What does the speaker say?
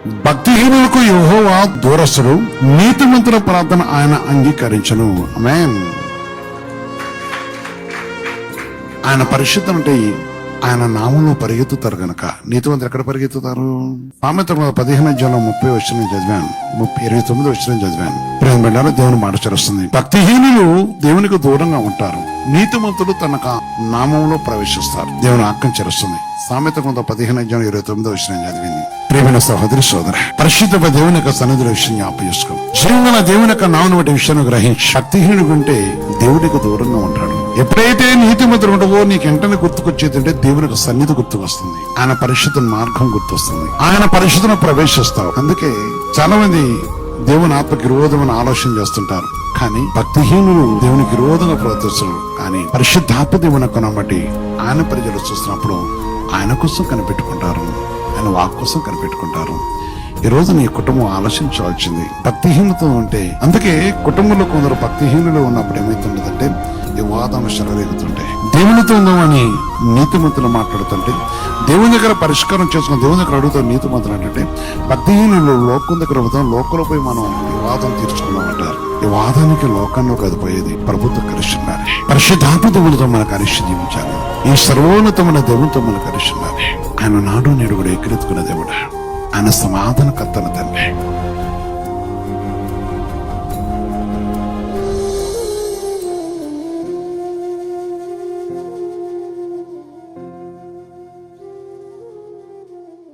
భక్తిహీనులకు యెహోవా దూరస్తుడు, నీతిమంతుల ప్రార్థన ఆయన అంగీకరించను. ఆమేన్. ఆయన పరిశుద్ధం అంటే ఆయన నామంలో పరిగెత్తుతారు గనక నీతిమంతులు ఎక్కడ పరిగెత్తుతారు? సామెతల 15:30 చదివాను, 29 చదివాను. ప్రేమ బిడ్డలారా, దేవుని మాట చరుస్తుంది. భక్తిహీనులు దేవునికి దూరంగా ఉంటారు, నీతిమంతులు తన నామంలో ప్రవేశిస్తారు. దేవుని ఆజ్ఞ చరుస్తుంది. సామెత 15:29 చదివింది. ప్రేమైన సహోదరి సోదర, పరిశుద్ధ దేవుని యొక్క సన్నిధిలో విషయం జ్ఞాపకం చేసుకో. జీవన దేవుని యొక్క నామం వంటి విషయాన్ని గ్రహించి భక్తిహీనుడు ఉంటే దేవుడికి దూరంగా ఉంటాడు. ఎప్పుడైతే నీతిమంతుడు ఉంటావో నీకు వెంటనే గుర్తుకొచ్చేది అంటే దేవుని యొక్క సన్నిధి గుర్తుకొస్తుంది, ఆయన పరిశుద్ధ మార్గం గుర్తొస్తుంది, ఆయన పరిశుద్ధను ప్రవేశిస్తావు. అందుకే చాలా మంది దేవుని ఆత్మకి విరోధమని ఆలోచన చేస్తుంటారు, కానీ భక్తిహీనులు దేవునికి విరోధంగా ప్రవర్తిస్తారు. కానీ పరిశుద్ధాత్మ దేవుని బట్టి ఆయన ప్రజలు చూస్తున్నప్పుడు ఆయన కోసం కనిపెట్టుకుంటారు, ఆయన వాక్ కోసం కనిపెట్టుకుంటారు. ఈ రోజు నీ కుటుంబం ఆలోచించవలసింది భక్తిహీనత ఉంటే. అందుకే కుటుంబంలో కొందరు భక్తిహీనులు ఉన్నప్పుడు ఏమైతుండదంటే వివాదాలు చెలరేగుతుంటాయి. దేవునితో ఉందామని నీతిమంతులు మాట్లాడుతుంటే, దేవుని దగ్గర పరిష్కారం చేసుకుని దేవుని దగ్గర అడుగుతాం. నీతిమంతులు అంటే భక్తిహీనులు లోకం దగ్గర అడుగుతాం, లోకంలో పోయి మనం వివాదం తీర్చుకున్నాం అంటారు. ఈ వాదానికి లోకంలో కాదు పోయేది, ప్రభుత్వం కలిసి ఉండాలి. పరిశుద్ధాత్మ దేవునితో మనకు కలిసి జీవించాలి. ఈ సర్వోన్నతమైన దేవునితో మనకు కలిసి ఉండాలి. ఆయన నాడు నేడు కూడా ఎక్కడెత్తుకున్న దేవుడు, ఆయన సమాధాన కర్తన తండ్రి.